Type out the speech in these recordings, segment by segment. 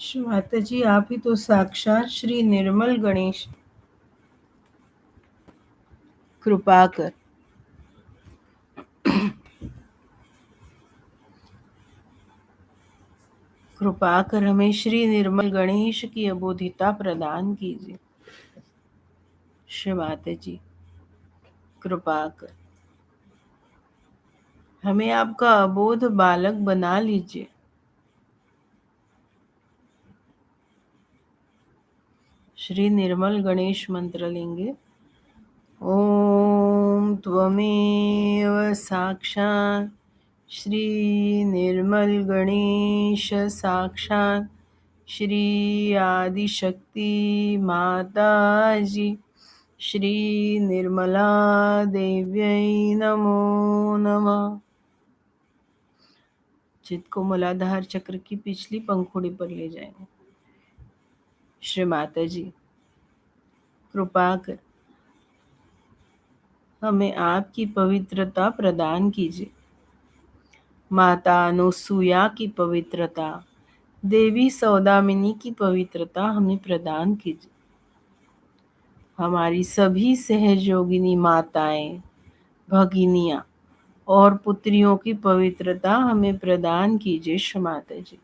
श्री माता जी, आप ही तो साक्षात श्री निर्मल गणेश। कृपा कर हमें श्री निर्मल गणेश की अबोधिता प्रदान कीजिए। श्री माता जी, कृपा कर हमें आपका अबोध बालक बना लीजिए। श्री निर्मल गणेश मंत्र लेंगे। ओम त्वमेव साक्षात् श्री निर्मल गणेश साक्षात् श्री आदिशक्ति माता जी श्री निर्मला देव्यै नमो नमः। चित्त को मूलाधार चक्र की पिछली पंखुड़ी पर ले जाएंगे। श्री माता जी, कृपा कर हमें आपकी पवित्रता प्रदान कीजिए। माता अनुसुया की पवित्रता, देवी सौदामिनी की पवित्रता हमें प्रदान कीजिए। हमारी सभी सहयोगिनी माताएं, भगिनियां और पुत्रियों की पवित्रता हमें प्रदान कीजिए। श्री माता जी,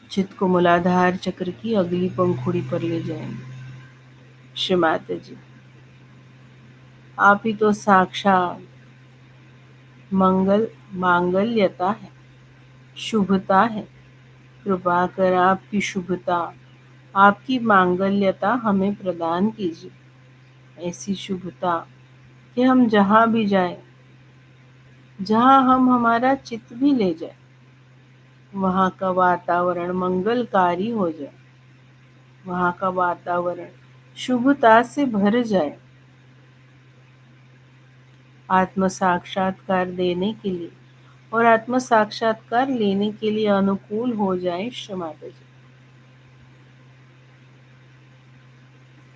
चित्त को मूलाधार चक्र की अगली पंखुड़ी पर ले जाएंगे। श्री माता जी, आप ही तो साक्षात मांगल्यता है, शुभता है। कृपा कर आपकी शुभता, आपकी मांगल्यता हमें प्रदान कीजिए। ऐसी शुभता कि हम जहाँ भी जाएं, जहाँ हम हमारा चित्त भी ले जाए, वहाँ का वातावरण मंगलकारी हो जाए, वहाँ का वातावरण शुभता से भर जाए। आत्म साक्षात्कार देने के लिए और आत्म साक्षात्कार लेने के लिए अनुकूल हो जाए। श्री माता जी,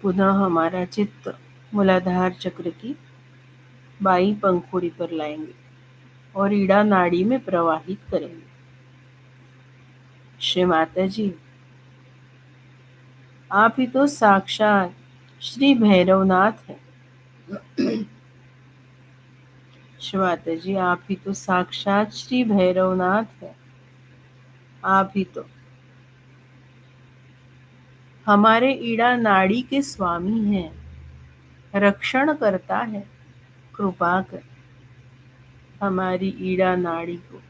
पुनः हमारा चित्त मूलाधार चक्र की बाई पंखुड़ी पर लाएंगे और ईड़ा नाड़ी में प्रवाहित करेंगे। श्री माता जी, आप ही तो साक्षात श्री भैरवनाथ है। श्री माता जी, आप ही तो साक्षात श्री भैरवनाथ है। आप ही तो हमारे ईड़ा नाड़ी के स्वामी हैं, रक्षण करता है। कृपा कर हमारी ईड़ा नाड़ी को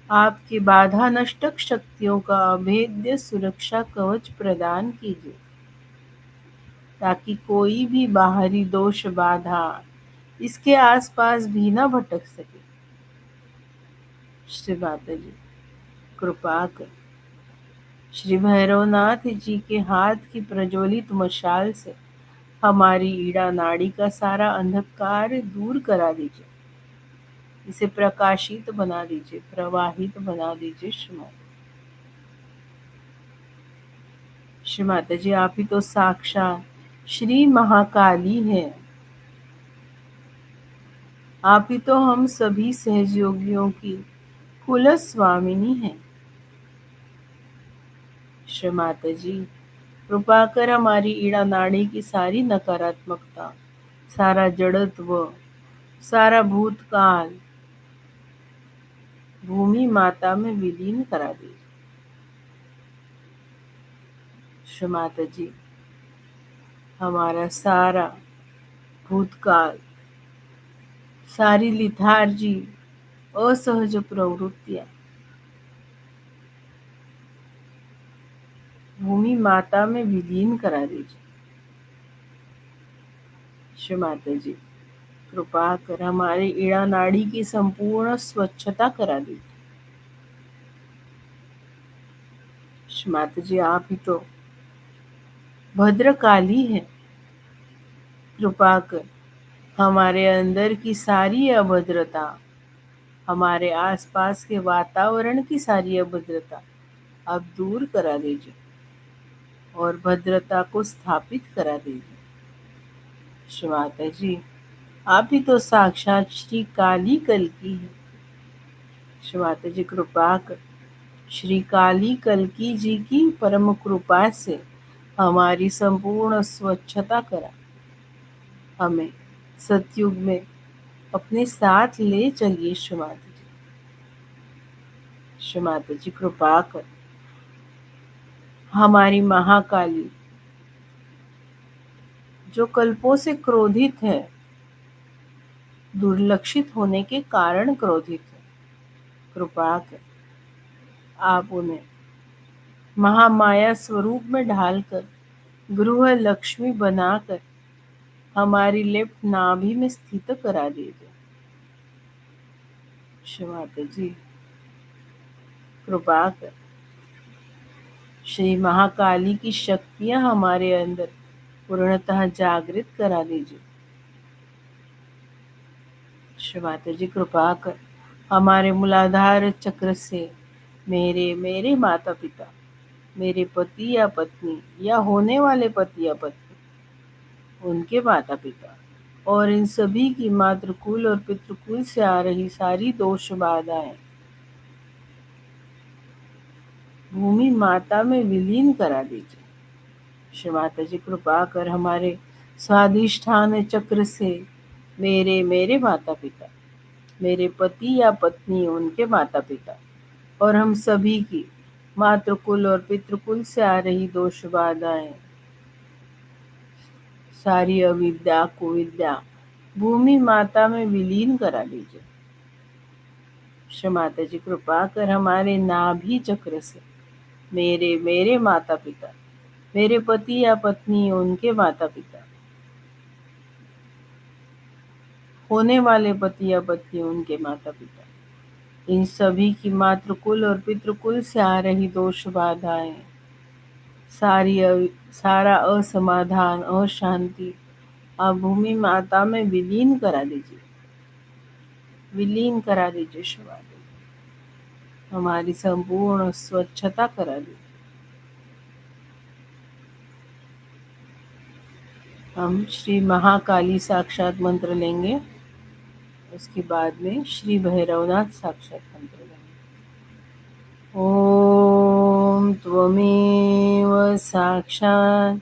आपकी बाधा नष्टक शक्तियों का अभेद्य सुरक्षा कवच प्रदान कीजिए, ताकि कोई भी बाहरी दोष बाधा इसके आसपास भी न भटक सके। श्री माता जी, कृपा कर श्री भैरवनाथ जी के हाथ की प्रज्वलित मशाल से हमारी ईड़ा नाड़ी का सारा अंधकार दूर करा दीजिए। इसे प्रकाशित बना दीजिए, प्रवाहित बना दीजिए। श्री माता जी, आप ही तो साक्षात श्री महाकाली है। आप ही तो हम सभी सहयोगियों की कुल स्वामिनी है। श्री माता जी, कृपा कर हमारी ईड़ा नाड़ी की सारी नकारात्मकता, सारा जड़त्व, सारा भूतकाल भूमि माता में विलीन करा दीजिए। श्री माता जी, हमारा सारा भूतकाल, सारी लिथार्जी, असहज प्रवृत्तियां भूमि माता में विलीन करा दीजिए। श्री माता जी, कृपा कर हमारे ईड़ा नाड़ी की संपूर्ण स्वच्छता करा दीजिए। श्री माता जी, आप ही तो भद्रकाली है। कृपा कर हमारे अंदर की सारी अभद्रता, हमारे आसपास के वातावरण की सारी अभद्रता आप दूर करा दीजिए और भद्रता को स्थापित करा दीजिए। श्री माता जी, आप ही तो साक्षात श्री काली कल की है। श्री माता जी कृपा कर श्री काली कल्की जी की परम कृपा से हमारी संपूर्ण स्वच्छता करा, हमें सतयुग में अपने साथ ले चलिए। श्री माता जी, श्री माता जी कृपा कर हमारी महाकाली जो कल्पों से क्रोधित है, दुर्लक्षित होने के कारण क्रोधित है, कृपा कर आप उन्हें महामाया स्वरूप में ढालकर गृह लक्ष्मी बनाकर हमारी लेफ्ट नाभि में स्थित करा दीजिए। श्री माता जी कृपा कर श्री महाकाली की शक्तियां हमारे अंदर पूर्णतः जागृत करा दीजिए। श्री माता जी कृपा कर हमारे मूलाधार चक्र से मेरे मेरे माता पिता, मेरे पति या पत्नी या होने वाले पति या पत्नी, उनके माता पिता और इन सभी की मातृकुल और पितृकुल से आ रही सारी दोष बाधाएं भूमि माता में विलीन करा दीजिए। श्री माता जी कृपा कर हमारे स्वाधिष्ठान चक्र से मेरे मेरे माता पिता, मेरे पति या पत्नी, उनके माता पिता और हम सभी की मातृकुल और पितृकुल से आ रही दोष बाधाएं, सारी अविद्या कुविद्या भूमि माता में विलीन करा दीजिए। श्री माता जी कृपा कर हमारे नाभि चक्र से मेरे मेरे माता पिता, मेरे पति या पत्नी, उनके माता पिता, होने वाले पति या पत्नी, उनके माता पिता, इन सभी की मातृकुल और पितृकुल से आ रही दोष बाधाएं, सारा असमाधान अशांति आप भूमि माता में विलीन करा दीजिए, विलीन करा दीजिए। श्री माता जी हमारी संपूर्ण स्वच्छता करा दीजिए। हम श्री महाकाली साक्षात मंत्र लेंगे, उसके बाद में श्री भैरवनाथ साक्षात मंत्र लेंगे। ओम त्वमेव साक्षात्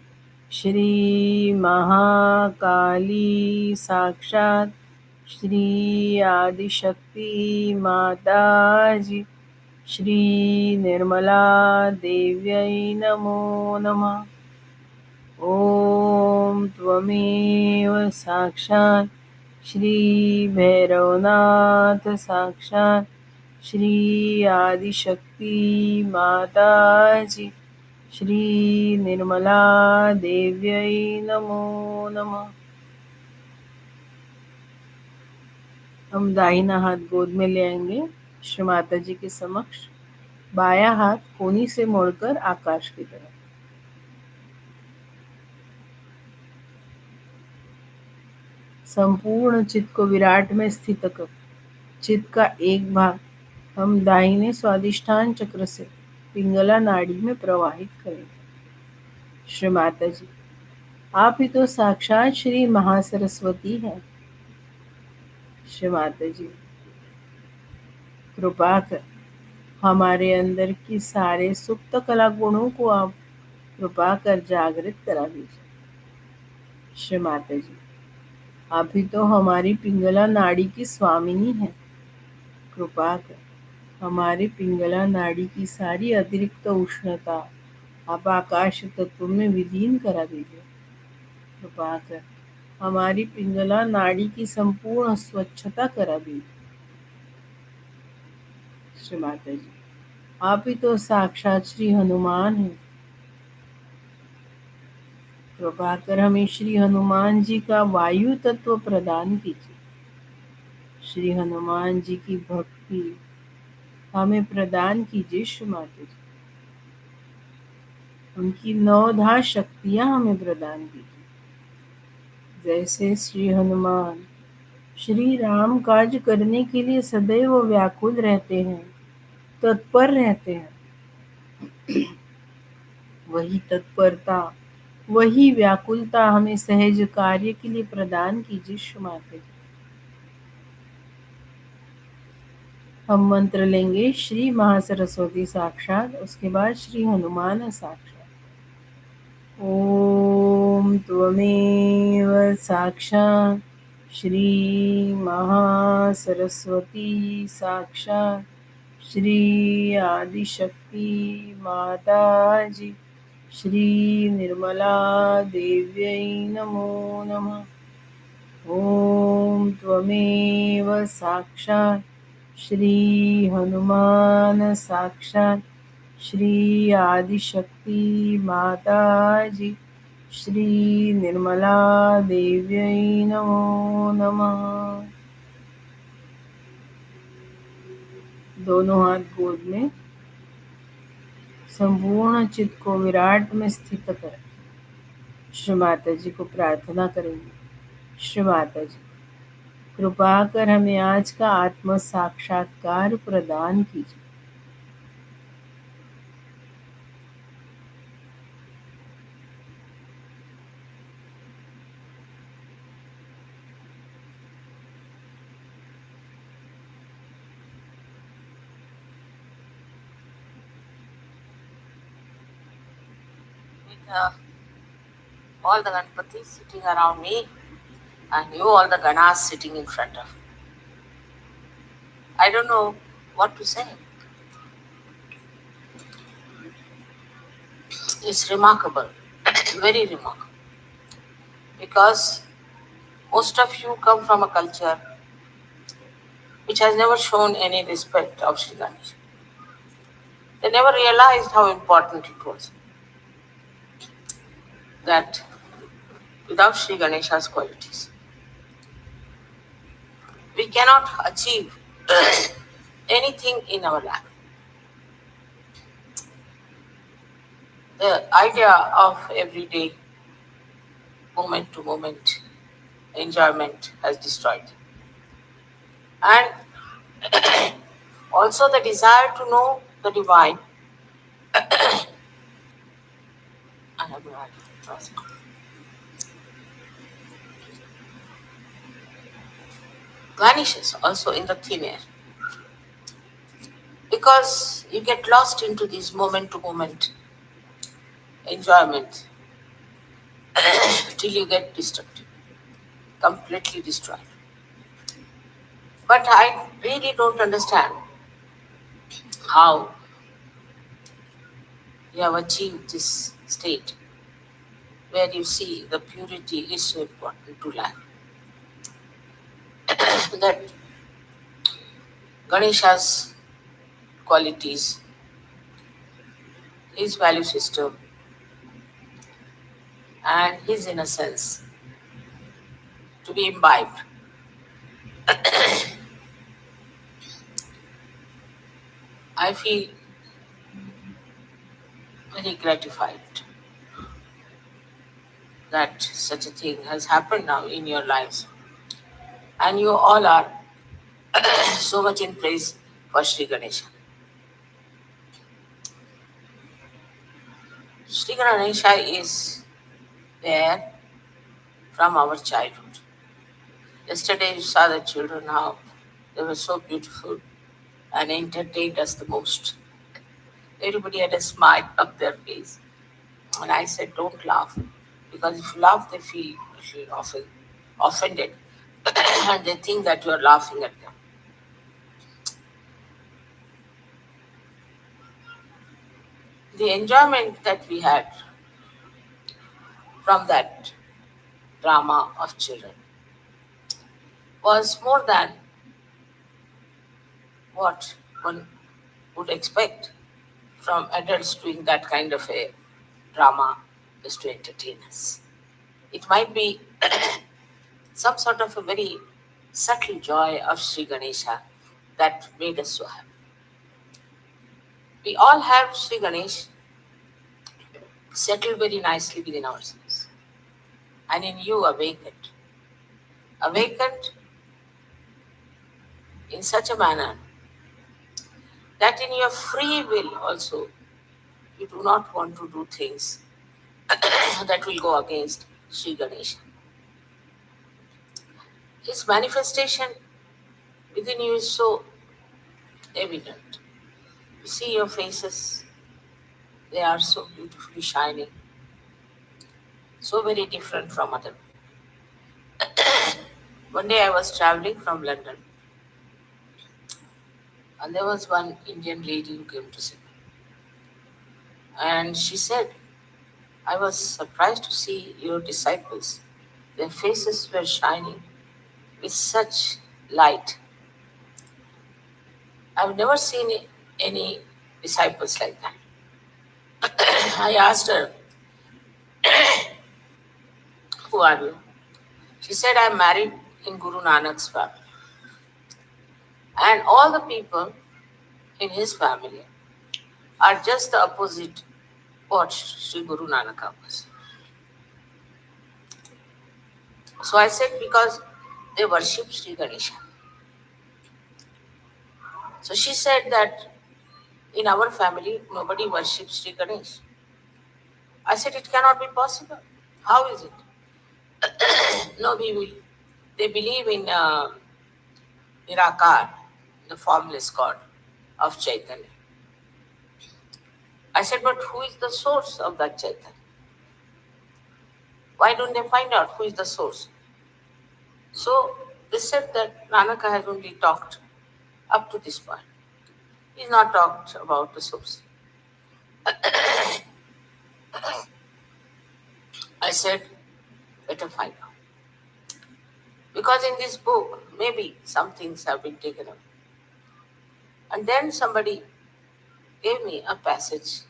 श्री महाकाली साक्षात् श्री आदिशक्ति माताजी श्री निर्मला देव्यै नमो नमः। ओम त्वमेव साक्षात् श्री भैरवनाथ साक्षात् श्री आदिशक्ति माताजी श्री निर्मला देव्यै नमो नमः। हम दाहिना हाथ गोद में ले आएंगे श्री माता जी के समक्ष, बायां हाथ कोनी से मोड़कर आकाश की तरफ। संपूर्ण चित्त को विराट में स्थित कर चित्त का एक भाग हम दाहिने स्वादिष्ठान चक्र से पिंगला नाड़ी में प्रवाहित करेंगे। श्री माता जी आप ही तो साक्षात श्री महासरस्वती हैं। श्री माता जी कृपा कर हमारे अंदर की सारे सुप्त कला गुणों को आप कृपा कर जागृत करा दीजिए। श्री माता जी आप ही तो हमारी पिंगला नाड़ी की स्वामिनी हैं। कृपा कर हमारी पिंगला नाड़ी की सारी अतिरिक्त उष्णता आप आकाश तत्व में विलीन करा दीजिए। कृपा कर हमारी पिंगला नाड़ी की संपूर्ण स्वच्छता करा दीजिए। श्री माता जी आप ही तो साक्षात श्री हनुमान हैं। कृपा कर हमें श्री हनुमान जी का वायु तत्व प्रदान कीजिए। श्री हनुमान जी की भक्ति हमें प्रदान कीजिए। श्री माता जी उनकी नवधा शक्तियां हमें प्रदान कीजिए। जैसे श्री हनुमान श्री राम काज करने के लिए सदैव व्याकुल रहते हैं, तत्पर रहते हैं, वही तत्परता वही व्याकुलता हमें सहज कार्य के लिए प्रदान कीजिए। श्री माता जी हम मंत्र लेंगे श्री महासरस्वती साक्षात, उसके बाद श्री हनुमान साक्षात। ओम त्वमेव साक्षात् श्री महासरस्वती साक्षात् श्री आदिशक्ति माताजी श्री निर्मला देव्यै नमो नमः। ओम त्वमेव साक्षात् श्री हनुमान साक्षात् श्री आदिशक्ति माताजी श्री निर्मला देव्यै नमो नमः। दोनों हाथ गोद में संपूर्ण चित्त को विराट में स्थित कर श्री माता जी को प्रार्थना करेंगे। श्री माता जी, कृपा कर हमें आज का आत्म साक्षात्कार प्रदान कीजिए। With all the Ganpatis sitting around me and you all the Ganas sitting in front of me. I don't know what to say. It's remarkable, very remarkable. Because most of you come from a culture which has never shown any respect of Sri Ganesh. They never realized how important it was. That without Sri Ganesha's qualities, we cannot achieve anything in our life. The idea of everyday moment to moment enjoyment has destroyed. And also the desire to know the divine. I have no idea. Vanishes also in the thin air. Because you get lost into this moment to moment enjoyment till you get destructive, completely destroyed. But I really don't understand how you have achieved this state where you see the purity is so important to life. That Ganesha's qualities, his value system, and his innocence to be imbibed. I feel very gratified that such a thing has happened now in your lives. And you all are so much in praise for Sri Ganesha. Sri Ganesha is there from our childhood. Yesterday you saw the children, how they were so beautiful and entertained us the most. Everybody had a smile on their face. And I said, don't laugh. Because if you laugh, they feel often offended. And they think that you are laughing at them. The enjoyment that we had from that drama of children was more than what one would expect from adults doing that kind of a drama just to entertain us. It might be some sort of a very subtle joy of Sri Ganesha that made us so happy. We all have Sri Ganesh settled very nicely within ourselves. And in you awakened. Awakened in such a manner that in your free will also you do not want to do things that will go against Sri Ganesha. His manifestation within you is so evident. You see your faces, they are so beautifully shining, so very different from other. One day I was traveling from London, and there was one Indian lady who came to see me. And she said, I was surprised to see your disciples. Their faces were shining with such light. I've never seen any disciples like that. I asked her, who are you? She said, I'm married in Guru Nanak's family. And all the people in his family are just the opposite what Sri Guru Nanak was. So I said, because they worship Sri Ganesha. So she said that in our family, nobody worships Sri Ganesh. I said, it cannot be possible. How is it? No, they believe in Nirakar, the formless God of Chaitanya. I said, but who is the source of that Chaitanya? Why don't they find out who is the source? So they said that Nanaka has only talked up to this point. He's not talked about the source. I said, better find out. Because in this book, maybe some things have been taken away. And then somebody gave me a passage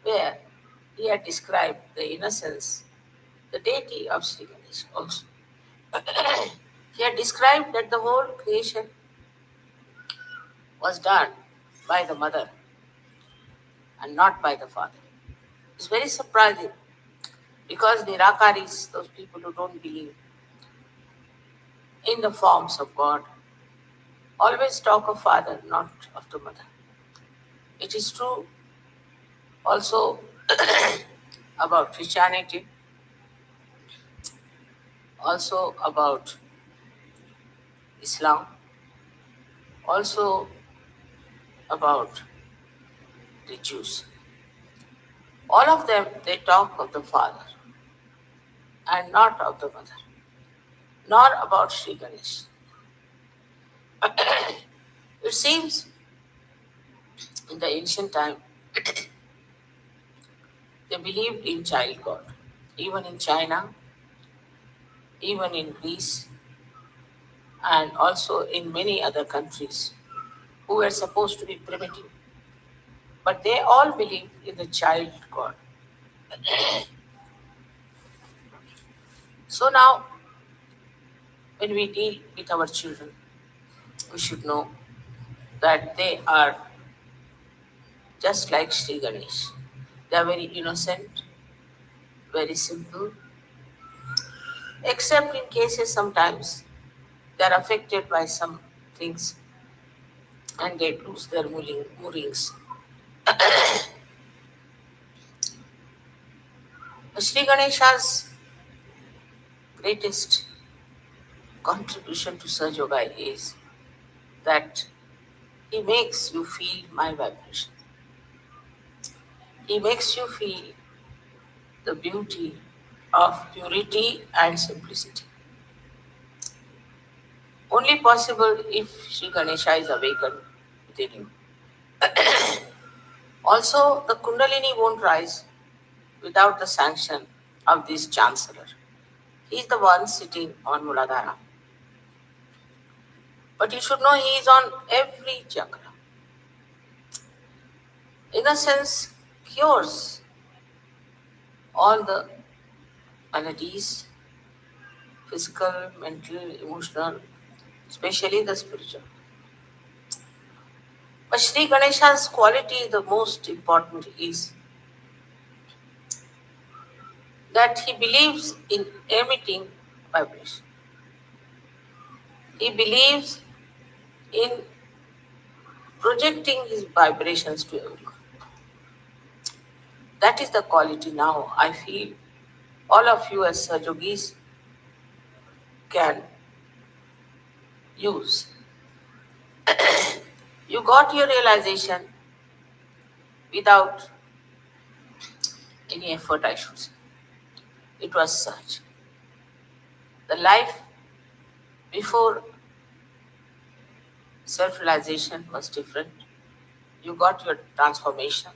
where he had described the innocence, the deity of Sri Ganesh also. He had described that the whole creation was done by the mother and not by the father. It's very surprising because Nirakaris, those people who don't believe in the forms of God, always talk of father, not of the mother. It is true also about Christianity, also about Islam, also about the Jews. All of them, they talk of the father and not of the mother, nor about Sri Ganesh. It seems in the ancient time, they believed in child God. Even in China, even in Greece, and also in many other countries who were supposed to be primitive. But they all believed in the child God. So now, when we deal with our children, we should know that they are just like Sri Ganesh. They are very innocent, very simple, except in cases sometimes they are affected by some things and they lose their moorings. Sri Ganesha's greatest contribution to Saj Yoga is that he makes you feel my vibration. He makes you feel the beauty of purity and simplicity. Only possible if Sri Ganesha is awakened within you. Also, the Kundalini won't rise without the sanction of this Chancellor. He is the one sitting on Muladhara. But you should know he is on every chakra. In a sense, cures all the maladies, physical, mental, emotional, especially the spiritual. But Sri Ganesha's quality, the most important, is that he believes in emitting vibration. He believes in projecting his vibrations to everyone. That is the quality now I feel all of you as Sajogis can use. You got your realization without any effort, I should say. It was such. The life before self realization was different. You got your transformation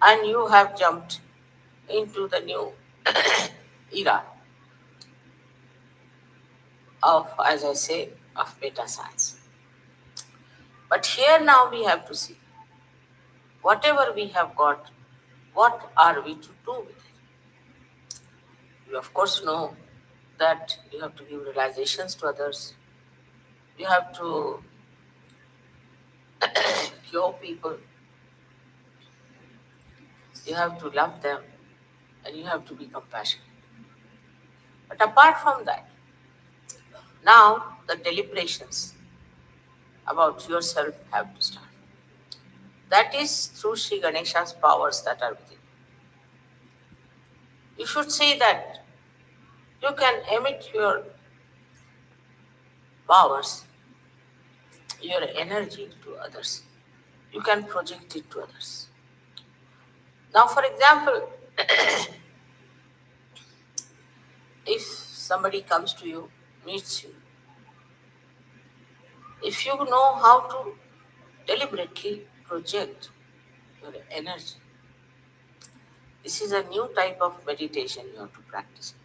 and you have jumped into the new era of, as I say, of meta science. But here now we have to see whatever we have got, what are we to do with it? You, of course, know that you have to give realizations to others, you have to cure people, you have to love them, and you have to be compassionate. But apart from that, now the deliberations about yourself have to start. That is through Sri Ganesha's powers that are within. You should see that you can emit your powers, your energy to others. You can project it to others. Now, for example, if somebody comes to you, meets you, if you know how to deliberately project your energy, this is a new type of meditation you have to practice.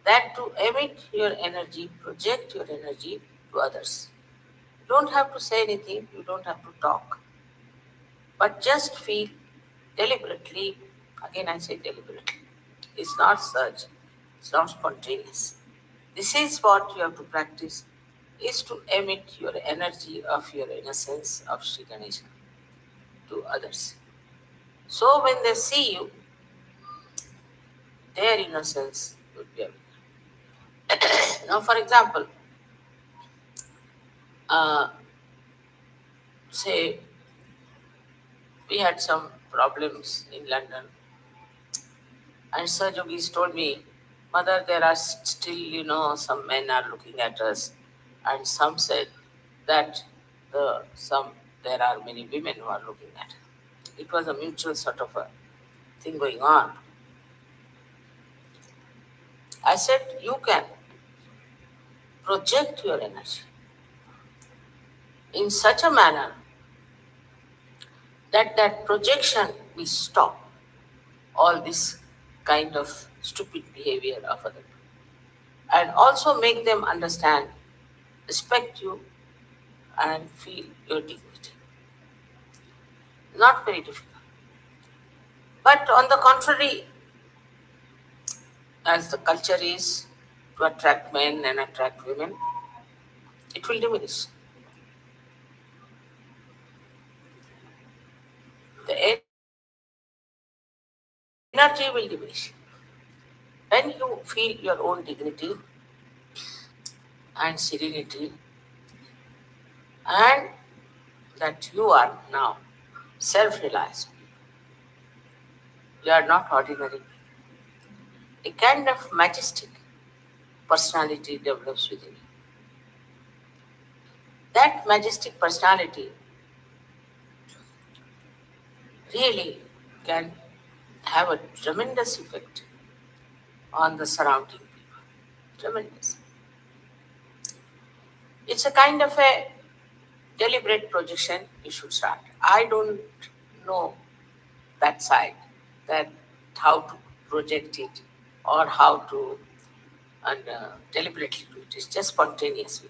That to emit your energy, project your energy to others. You don't have to say anything, you don't have to talk, but just feel deliberately. Again, I say deliberately. It's not surge, it's not spontaneous. This is what you have to practice, is to emit your energy of your innocence of Sri Ganesha to others. So when they see you, their innocence would be aware. Now, for example, uh, say we had some problems in London, and Sir Yogis told me, Mother, there are still, some men are looking at us, and some said that some there are many women who are looking at us. It was a mutual sort of a thing going on. I said, you can project your energy in such a manner that that projection will stop all this kind of stupid behavior of other people, and also make them understand, respect you, and feel your dignity. Not very difficult. But on the contrary, as the culture is to attract men and attract women, it will diminish. The energy will diminish. When you feel your own dignity and serenity, and that you are now self realized, you are not ordinary. A kind of majestic personality develops within you. That majestic personality really can have a tremendous effect on the surrounding people. Tremendous. It's a kind of a deliberate projection you should start. I don't know that side, that how to project it or how to deliberately do it. It's just spontaneous.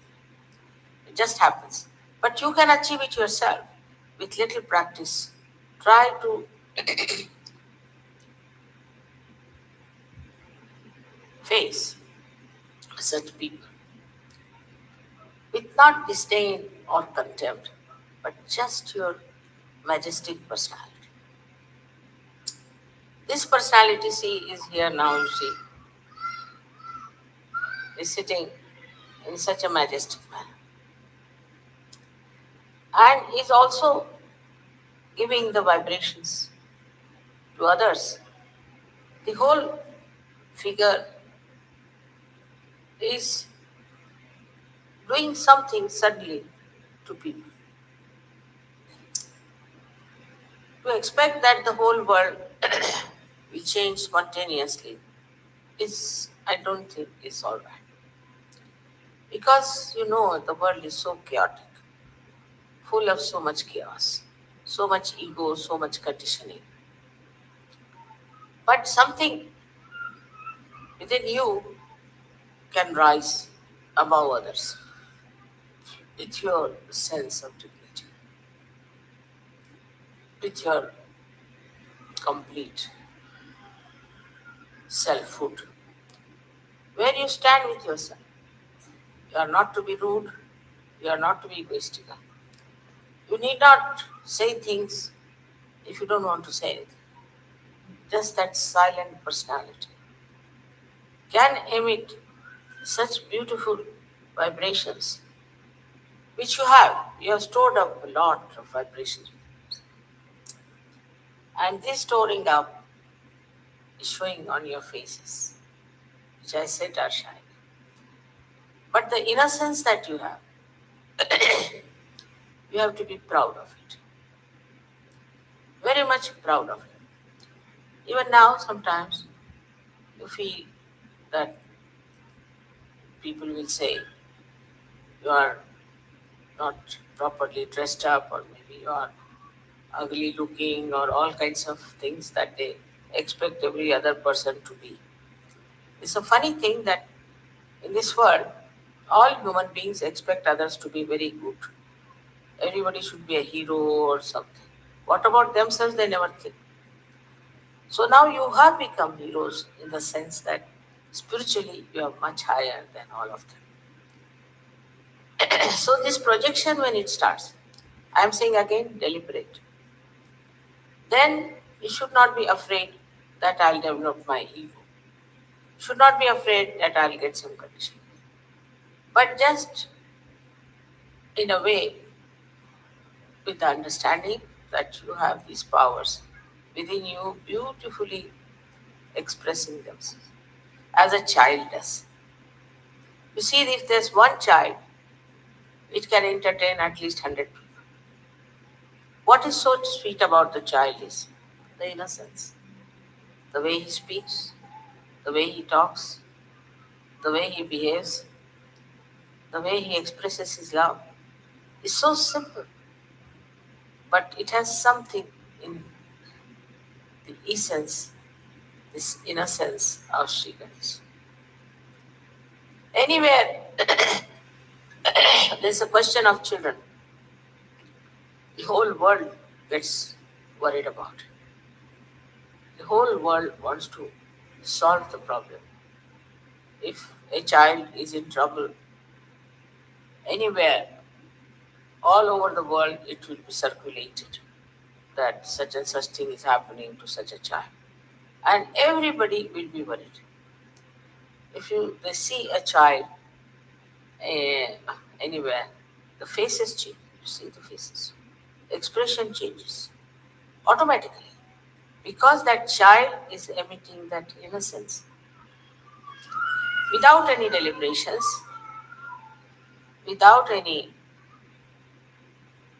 It just happens. But you can achieve it yourself with little practice. Try to face such people with not disdain or contempt, but just your majestic personality. This personality, see, is here now, you see, is sitting in such a majestic manner. And is also giving the vibrations to others. The whole figure is doing something suddenly to people. To expect that the whole world will change spontaneously is, I don't think, is all right. Because the world is so chaotic, full of so much chaos, so much ego, so much conditioning. But something within you can rise above others with your sense of dignity, with your complete selfhood, where you stand with yourself. You are not to be rude, you are not to be egoistical. You need not say things if you don't want to say it. Just that silent personality can emit such beautiful vibrations which you have. You have stored up a lot of vibrations. And this storing up is showing on your faces, which I said are shining. But the innocence that you have, you have to be proud of it. Very much proud of it. Even now, sometimes you feel that people will say you are not properly dressed up, or maybe you are ugly looking, or all kinds of things that they expect every other person to be. It's a funny thing that in this world, all human beings expect others to be very good. Everybody should be a hero or something. What about themselves? They never think. So now you have become heroes in the sense that spiritually you are much higher than all of them. So this projection, when it starts, I am saying again, deliberate. Then you should not be afraid that I'll develop my ego. Should not be afraid that I'll get some condition. But just in a way, with the understanding that you have these powers within you beautifully expressing themselves as a child does. You see, if there's one child, it can entertain at least 100 people. What is so sweet about the child is the innocence, the way he speaks, the way he talks, the way he behaves, the way he expresses his love. Is so simple, but it has something in the essence, this innocence of Sri Ganesh. Anywhere there's a question of children, the whole world gets worried about it. The whole world wants to solve the problem. If a child is in trouble anywhere, all over the world, it will be circulated that such and such thing is happening to such a child. And everybody will be worried. If they see a child anywhere, the faces change. You see the faces. Expression changes automatically because that child is emitting that innocence without any deliberations, without any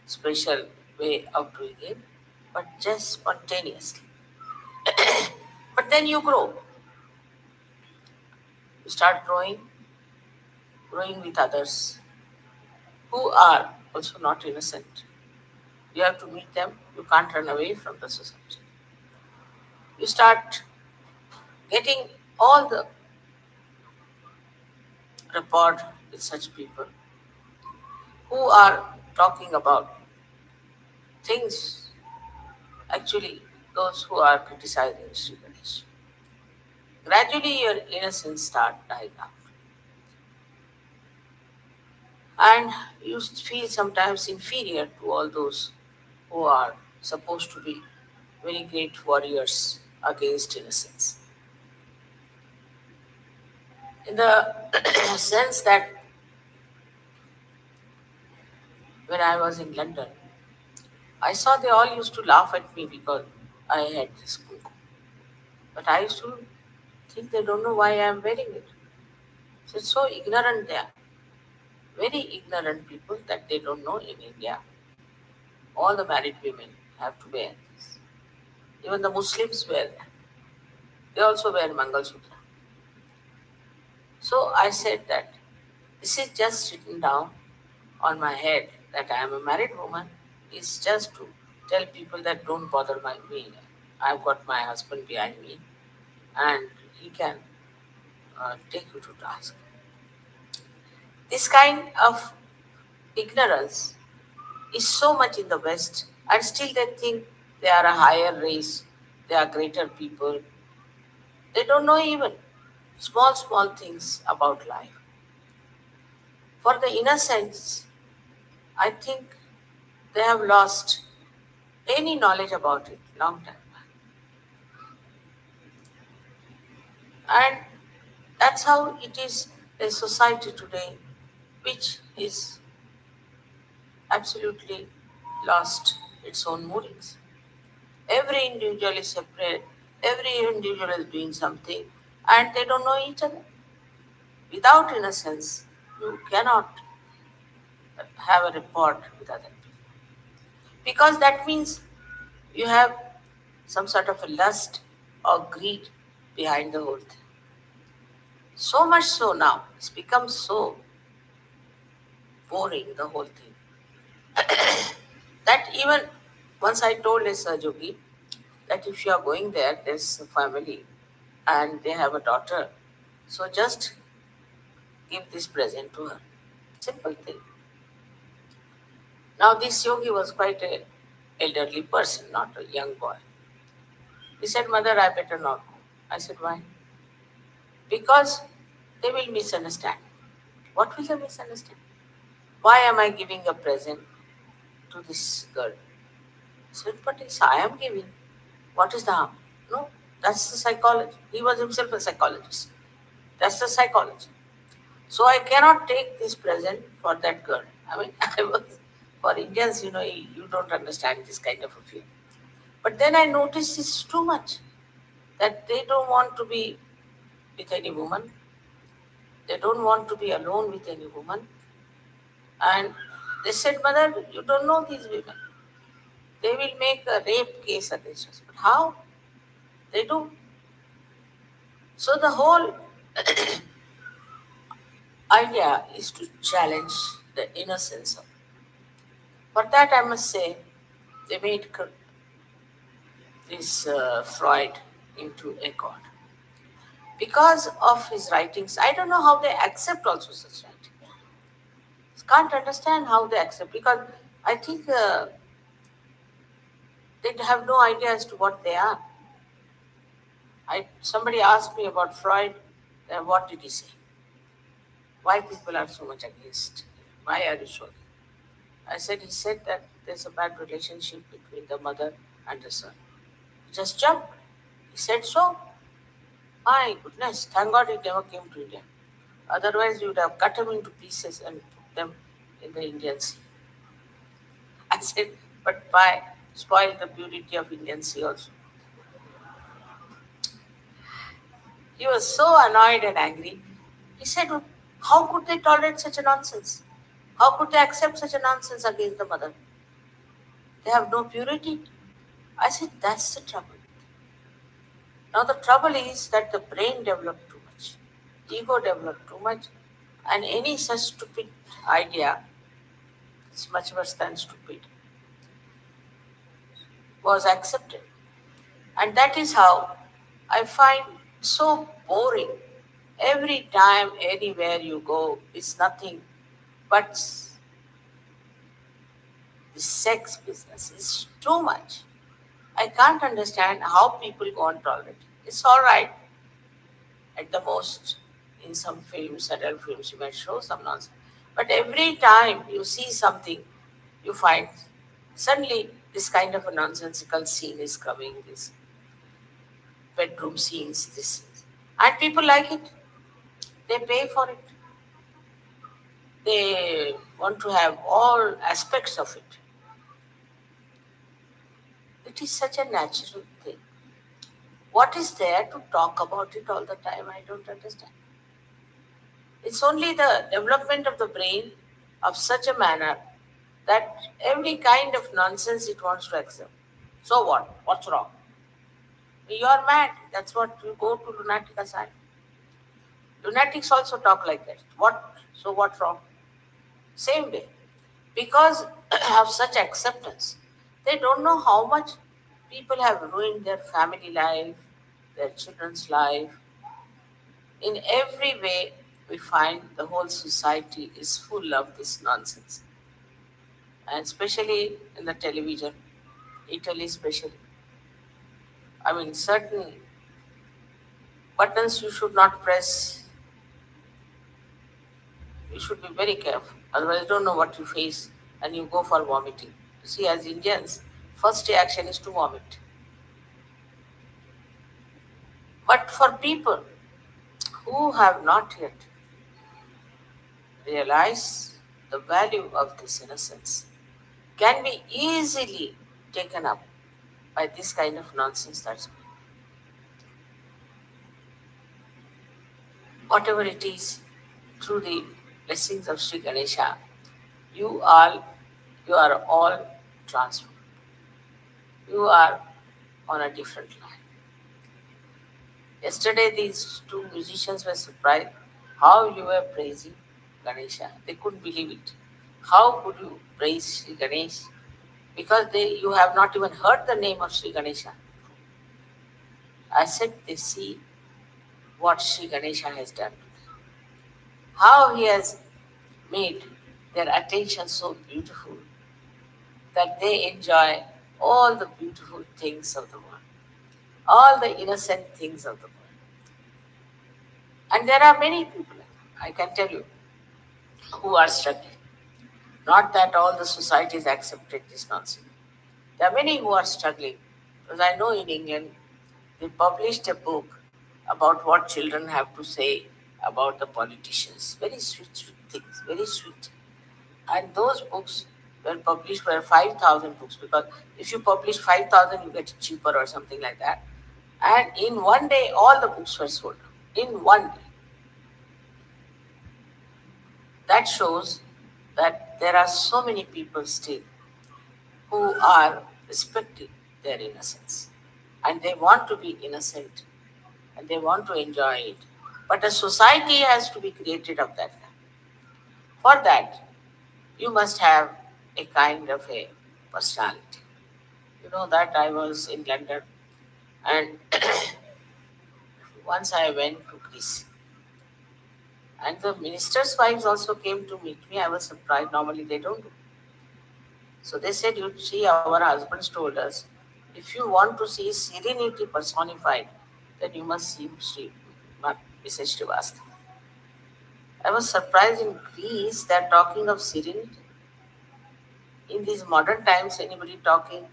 special way of doing it, but just spontaneously. But then you grow. You start growing with others who are also not innocent. You have to meet them. You can't run away from the society. You start getting all the rapport with such people who are talking about things, actually, those who are criticizing Sri Ganesh. Gradually, your innocence start dying out. And you feel sometimes inferior to all those who are supposed to be very great warriors against innocence. In the sense that when I was in London, I saw they all used to laugh at me because I had this kuku. But I used to think they don't know why I am wearing it. So it's so ignorant they are. Very ignorant people that they don't know in India. All the married women have to wear this. Even the Muslims wear that. They also wear Mangal Sutra. So I said that this is just written down on my head that I am a married woman. It's just to tell people that don't bother me. I've got my husband behind me and he can take you to task. This kind of ignorance is so much in the West, and still they think they are a higher race, they are greater people. They don't know even small, small things about life. For the innocents, I think they have lost any knowledge about it long time back. And that's how it is a society today which is absolutely lost its own moorings. Every individual is separate, every individual is doing something, and they don't know each other. Without innocence, you cannot have a rapport with other people. Because that means you have some sort of a lust or greed behind the whole thing. So much so now, it's become so boring, the whole thing, that even once I told a Jogi that if you are going there, there's a family and they have a daughter, so just give this present to her. Simple thing. Now this yogi was quite a elderly person, not a young boy. He said, Mother, I better not go. I said, why? Because they will misunderstand. What will they misunderstand? Why am I giving a present to this girl? I said, but it's I am giving. What is the harm? No, that's the psychology. He was himself a psychologist. That's the psychology. So I cannot take this present for that girl. I mean, I was for Indians, you don't understand this kind of a feeling. But then I noticed it's too much that they don't want to be with any woman. They don't want to be alone with any woman. And they said, Mother, you don't know these women. They will make a rape case against us. But how? They do. So the whole idea is to challenge the innocence of. For that, I must say, they made this Freud into a god. Because of his writings, I don't know how they accept also such writings. Can't understand how they accept because I think they have no idea as to what they are. Somebody asked me about Freud. What did he say? Why people are so much against? Why are you so? I said he said that there's a bad relationship between the mother and the son. He just jumped. He said so. My goodness, thank God he never came to India. Otherwise, we would have cut him into pieces and put them in the Indian Sea. I said, but why spoil the purity of Indian Sea also? He was so annoyed and angry. He said, how could they tolerate such a nonsense? How could they accept such a nonsense against the mother? They have no purity. I said, that's the trouble. Now, the trouble is that the brain developed too much, ego developed too much, and any such stupid idea is much worse than stupid was accepted. And that is how I find so boring. Every time, anywhere you go, it's nothing but the sex business is too much. I can't understand how people go on tolerate. It's all right at the most in some films, adult films, you might show some nonsense. But every time you see something, you find suddenly this kind of a nonsensical scene is coming, this bedroom scenes, this. And people like it. They pay for it. They want to have all aspects of it. It is such a natural thing. What is there to talk about it all the time? I don't understand. It's only the development of the brain of such a manner that every kind of nonsense it wants to accept. So what? What's wrong? You're mad. That's what you go to lunatic asylum. Lunatics also talk like that. What? So what wrong? Same way. Because of such acceptance, they don't know how much people have ruined their family life, their children's life. In every way, we find the whole society is full of this nonsense. And especially in the television, Italy especially. I mean, certain buttons you should not press. You should be very careful. Otherwise, you don't know what you face and you go for vomiting. You see, as Indians, first reaction is to vomit. But for people who have not yet realized the value of this innocence, can be easily taken up by this kind of nonsense that's whatever it is through the blessings of Sri Ganesha, you all you are all transformed. You are on a different line. Yesterday these two musicians were surprised how you were praising Ganesha. They couldn't believe it. How could you praise Sri Ganesh? Because you have not even heard the name of Sri Ganesha. I said they see what Sri Ganesha has done. How he has made their attention so beautiful that they enjoy all the beautiful things of the world, all the innocent things of the world. And there are many people, I can tell you, who are struggling. Not that all the societies accepted this nonsense. There are many who are struggling. Because I know in England, they published a book about what children have to say about the politicians. Very sweet, sweet things, very sweet. And those books were published were 5,000 books because if you publish 5,000, you get it cheaper or something like that. And in one day, all the books were sold. In one day. That shows that there are so many people still who are respecting their innocence. And they want to be innocent and they want to enjoy it. But a society has to be created of that. For that, you must have a kind of a personality. You know that I was in London and once I went to Greece. And the minister's wives also came to meet me. I was surprised. Normally they don't do. So they said, you see, our husbands told us, if you want to see serenity personified, then you must see Mrs. Srivastava. I was surprised in Greece they're talking of serenity. In these modern times, anybody talking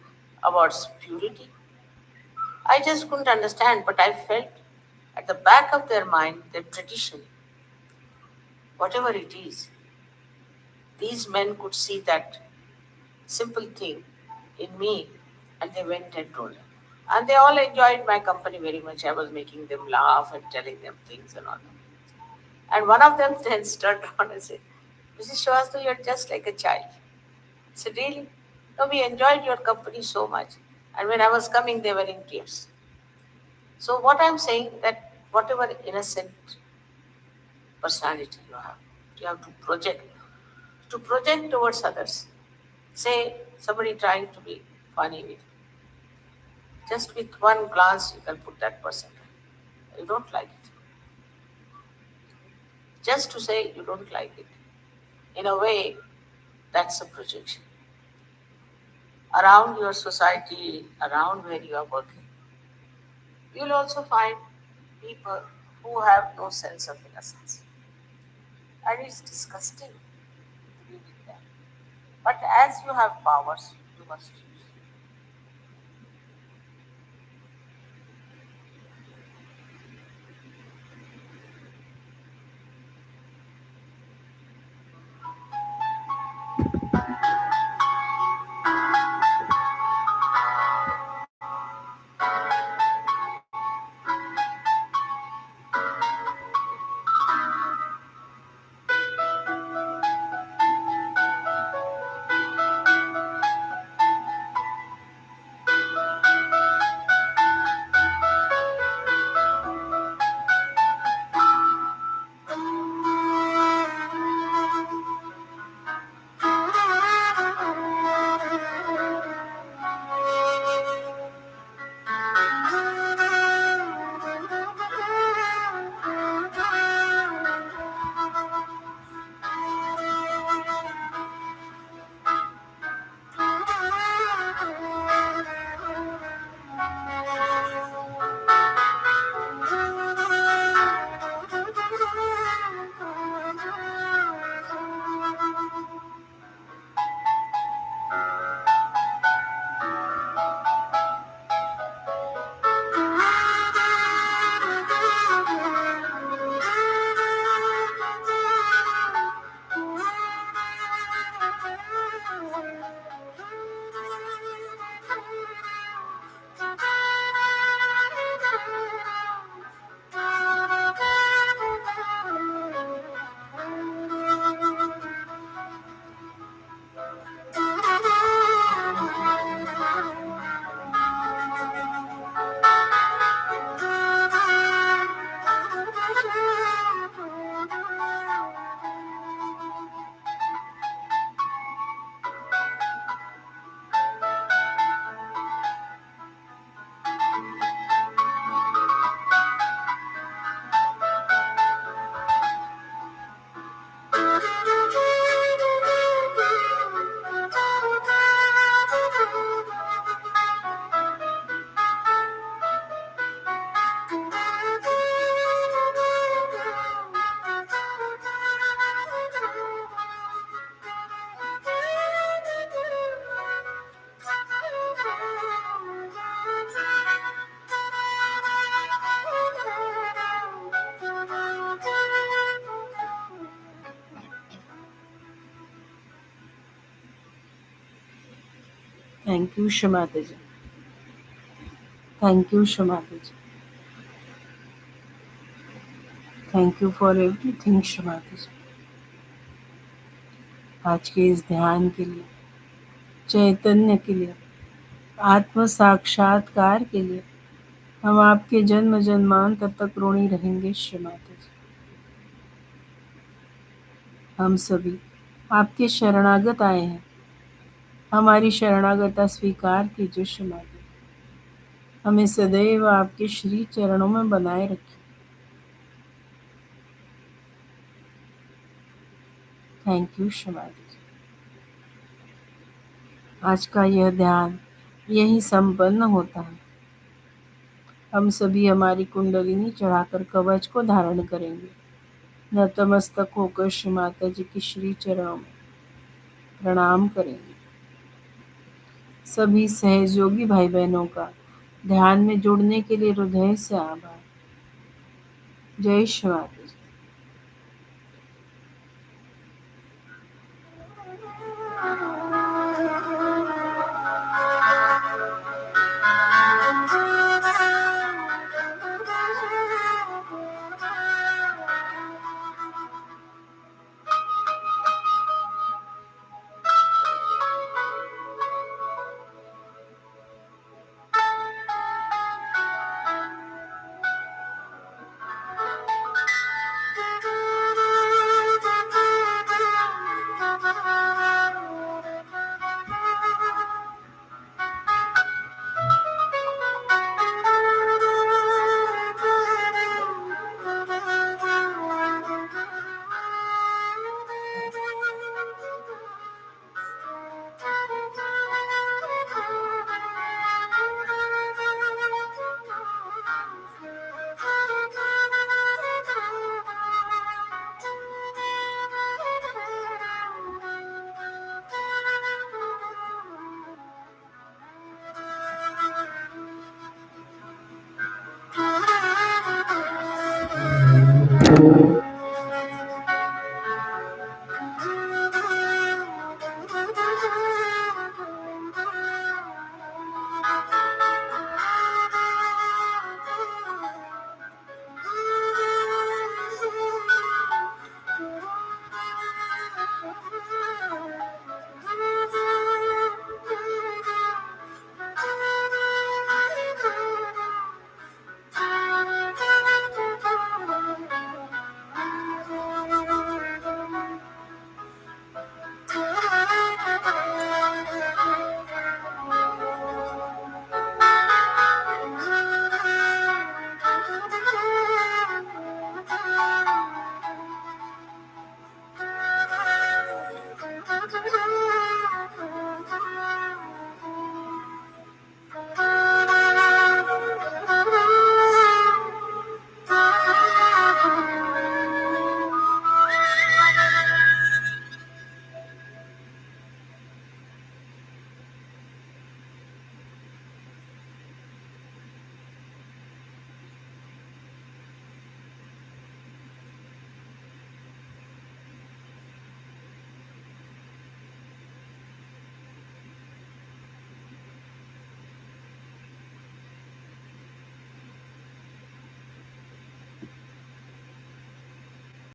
about purity? I just couldn't understand, but I felt at the back of their mind, their tradition, whatever it is, these men could see that simple thing in me and they went and told them. And they all enjoyed my company very much. I was making them laugh and telling them things and all. And one of them then stood on and said, Mrs. Shrivastava, you're just like a child. I said, really? No, we enjoyed your company so much. And when I was coming, they were in tears. So what I'm saying that whatever innocent personality you have to project towards others. Say somebody trying to be funny with you. Just with one glance, you can put that person right. You don't like it. Just to say you don't like it. In a way, that's a projection. Around your society, around where you are working, you'll also find people who have no sense of innocence. And it's disgusting to be with them. But as you have powers, you must use. Thank you Shamata ji. Thank you Shamata ji. Thank you for everything Shamata ji. आज के इस ध्यान के लिए, चैतन्य के लिए, आत्म साक्षात्कार के लिए हम आपके जन्म जन्मांतर तक ऋणी रहेंगे शमाता जी। हम सभी आपके शरणागत आए हैं। हमारी शरणागता स्वीकार कीजिए शमाता जी। हमें सदैव आपके श्री चरणों में बनाए रखिए। Thank you Shamata ji. आज का यह ध्यान यही संपन्न होता है। हम सभी हमारी कुंडलिनी चढ़ाकर कवच को धारण करेंगे। नतमस्तक होकर श्री माता जी की श्री चरणों में प्रणाम करेंगे। सभी सहयोगी भाई बहनों का ध्यान में जुड़ने के लिए हृदय से आभार। जय श्री माता जी।